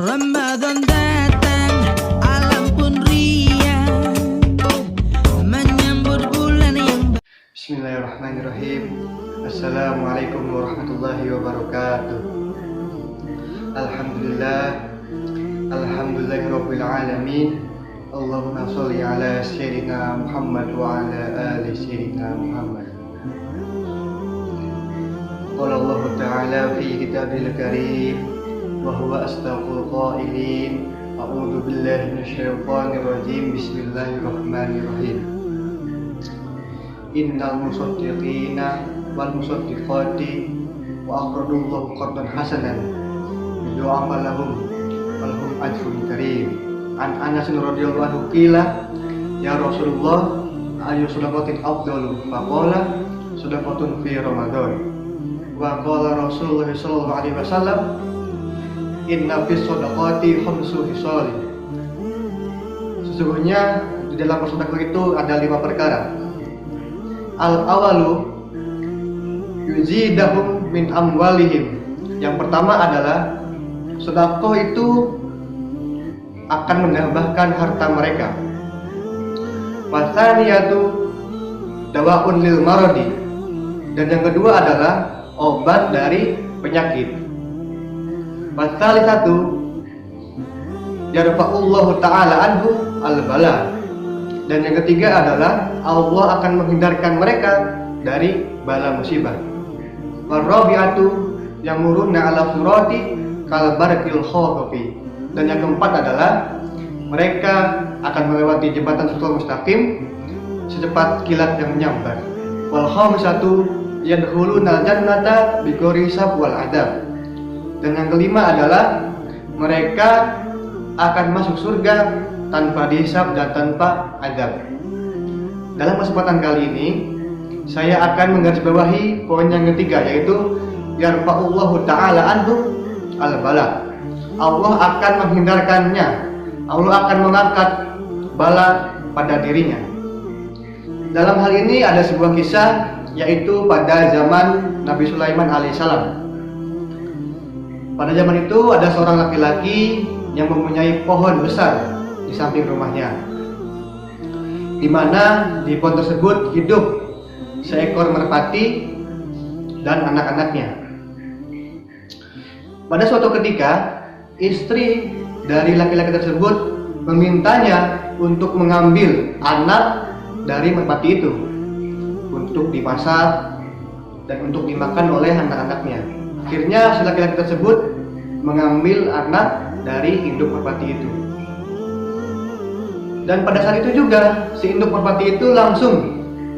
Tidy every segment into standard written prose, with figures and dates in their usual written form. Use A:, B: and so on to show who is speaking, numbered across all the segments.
A: Ramadan datang, alam pun riang menyambut bulan yang
B: Bismillahirrahmanirrahim. Assalamualaikum warahmatullahi wabarakatuh. Alhamdulillahirabbil alamin. Allahumma sholli ala sayyidina Muhammad wa ala ali sayyidina Muhammad. Qala Allah ta'ala fi kitabil karim wa huwa asdaqul qailin. A'udzu billahi minasyaitonir rajim. Bismillahirrahmanirrahim. Innal musaddiqina wal musaddiqati wa aqradullahu qardan hasanan yudha'afa lahum wa lahum ajrun karim. An Anas radhiyallahu anhu qila ya Rasulullah ayu shadaqatin afdalu faqala shadaqatun fi Ramadan wa qala Rasulullah sallallahu alaihi wasallam inna fis shadaqati khamsu hisal. Sesungguhnya di dalam sedekah itu ada 5 perkara. Al-awalu yuzidahum min amwalihim. Yang pertama adalah sedekah itu akan menambahkan harta mereka. Wasaniyatu dawaun lil maradi. Dan yang kedua adalah obat dari penyakit. Wasalisatu yarfa'ullahu ta'ala anhu al-bala. Dan yang ketiga adalah Allah akan menghindarkan mereka dari bala musibah. Warabi'atu yamuruna ala surati kal barqil khatafi. Dan yang keempat adalah mereka akan melewati jembatan siratal mustaqim secepat kilat yang menyambar. Wal khamisatu yadkhuluna jannata bighairi hisab wal adab. Dan yang kelima adalah mereka akan masuk surga tanpa dihisab dan tanpa azab. Dalam kesempatan kali ini saya akan menggarisbawahi poin yang ketiga, yaitu yarfa'ullahu ta'ala anhu al-bala. Allah akan menghindarkannya, Allah akan mengangkat bala pada dirinya. Dalam hal ini ada sebuah kisah, yaitu pada zaman Nabi Sulaiman alaihissalam. Pada zaman itu ada seorang laki-laki yang mempunyai pohon besar di samping rumahnya, di mana di pohon tersebut hidup seekor merpati dan anak-anaknya. Pada suatu ketika, istri dari laki-laki tersebut memintanya untuk mengambil anak dari merpati itu untuk dimasak dan untuk dimakan oleh anak-anaknya. Akhirnya si laki-laki tersebut mengambil anak dari induk merpati itu. Dan pada saat itu juga si induk merpati itu langsung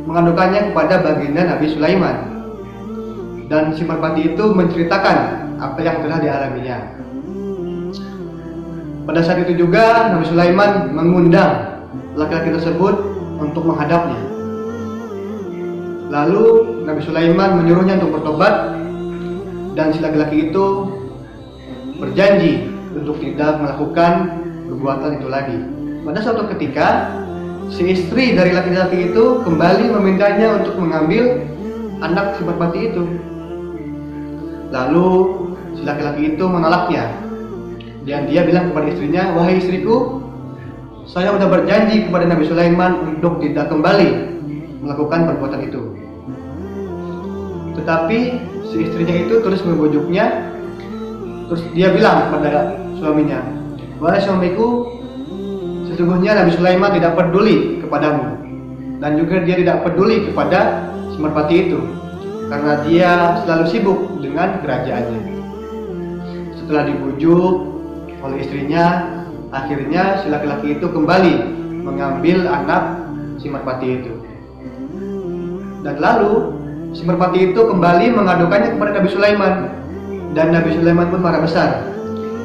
B: mengadukannya kepada baginda Nabi Sulaiman. Dan si merpati itu menceritakan apa yang telah dialaminya. Pada saat itu juga Nabi Sulaiman mengundang laki-laki tersebut untuk menghadapnya. Lalu Nabi Sulaiman menyuruhnya untuk bertobat, dan si laki-laki itu berjanji untuk tidak melakukan perbuatan itu lagi. Pada suatu ketika, si istri dari laki-laki itu kembali memintanya untuk mengambil anak si merpati itu. Lalu si laki-laki itu menolaknya, dan dia bilang kepada istrinya, "Wahai istriku, saya sudah berjanji kepada Nabi Sulaiman untuk tidak kembali melakukan perbuatan itu." Tetapi si istrinya itu terus membujuknya. Terus dia bilang kepada suaminya, "Wahai suamiku, sesungguhnya Nabi Sulaiman tidak peduli kepadamu, dan juga dia tidak peduli kepada si merpati itu, karena dia selalu sibuk dengan kerajaannya." Setelah dibujuk oleh istrinya, akhirnya si laki-laki itu kembali mengambil anak si merpati itu. Dan lalu si merpati itu kembali mengadukannya kepada Nabi Sulaiman, dan Nabi Sulaiman pun marah besar.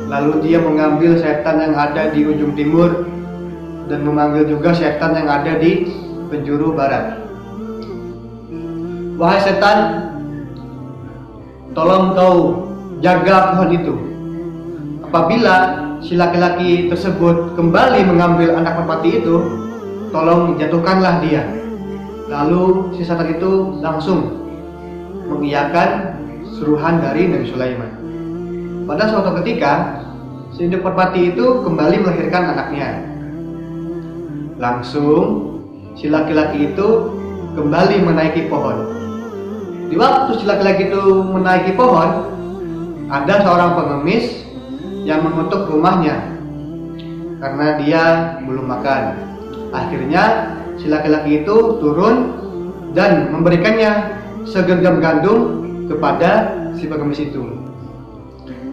B: Lalu dia mengambil setan yang ada di ujung timur dan memanggil juga setan yang ada di penjuru barat. "Wahai setan, tolong kau jaga pohon itu. Apabila si laki-laki tersebut kembali mengambil anak merpati itu, tolong jatuhkanlah dia." Lalu si setan itu langsung mengiyakan suruhan dari Nabi Sulaiman. Pada suatu ketika, si induk merpati itu kembali melahirkan anaknya. Langsung si laki-laki itu kembali menaiki pohon. Di waktu si laki-laki itu menaiki pohon, ada seorang pengemis yang mengutuk rumahnya karena dia belum makan. Akhirnya si laki-laki itu turun dan memberikannya segenggam gandum kepada si pengemis itu.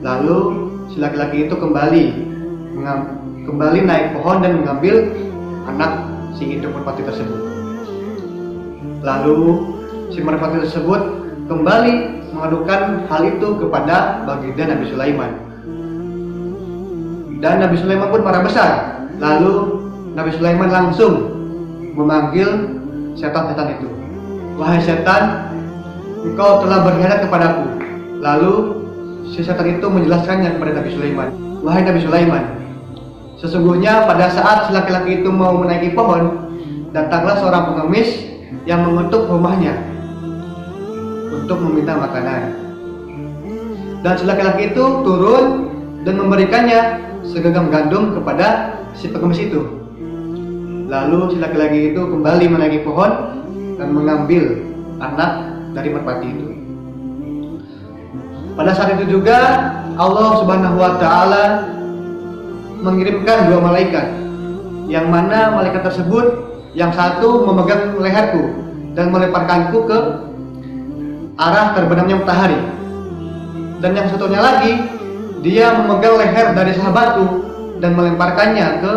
B: Lalu si laki-laki itu kembali naik pohon dan mengambil anak si induk merpati tersebut. Lalu si merpati tersebut kembali mengadukan hal itu kepada baginda Nabi Sulaiman. Dan Nabi Sulaiman pun marah besar. Lalu Nabi Sulaiman langsung memanggil setan-setan itu. Wahai setan, engkau telah berkhianat kepadaku. Lalu si setan itu menjelaskannya kepada Nabi Sulaiman. Wahai Nabi Sulaiman, sesungguhnya pada saat si laki-laki itu mau menaiki pohon, datanglah seorang pengemis yang mengetuk rumahnya untuk meminta makanan. Dan si laki-laki itu turun dan memberikannya segenggam gandum kepada si pengemis itu. Lalu si laki-laki itu kembali menaiki pohon dan mengambil anak dari merpati itu. Pada saat itu juga Allah Subhanahu wa taala mengirimkan dua malaikat, yang mana malaikat tersebut yang satu memegang leherku dan melemparkanku ke arah terbenamnya matahari, dan yang satunya lagi dia memegang leher dari sahabatku dan melemparkannya ke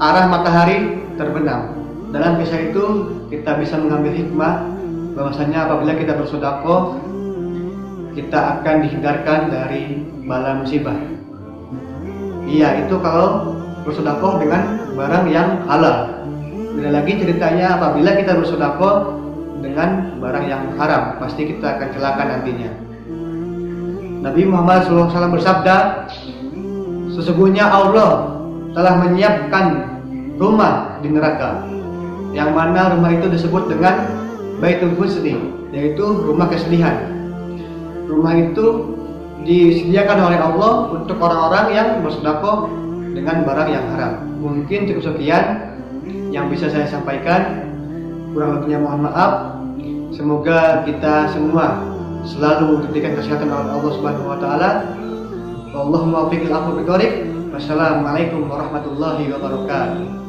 B: arah matahari terbenam. Dalam kisah itu kita bisa mengambil hikmah bahwasanya apabila kita bersedekah, kita akan dihindarkan dari bala musibah. Iya, itu kalau bersedekah dengan barang yang halal. Beda lagi ceritanya apabila kita bersedekah dengan barang yang haram, pasti kita akan celaka nantinya. Nabi Muhammad SAW bersabda, sesungguhnya Allah telah menyiapkan rumah di neraka, yang mana rumah itu disebut dengan Baitul Huzni, yaitu rumah kesedihan. Rumah itu disediakan oleh Allah untuk orang-orang yang bersedekah dengan barang yang haram. Mungkin cukup sekian yang bisa saya sampaikan, kurang lebihnya mohon maaf. Semoga kita semua selalu diberikan kesehatan oleh Allah Subhanahu wa taala. Allahumma waffiqil aqwa biqorib. Wassalamualaikum warahmatullahi wabarakatuh.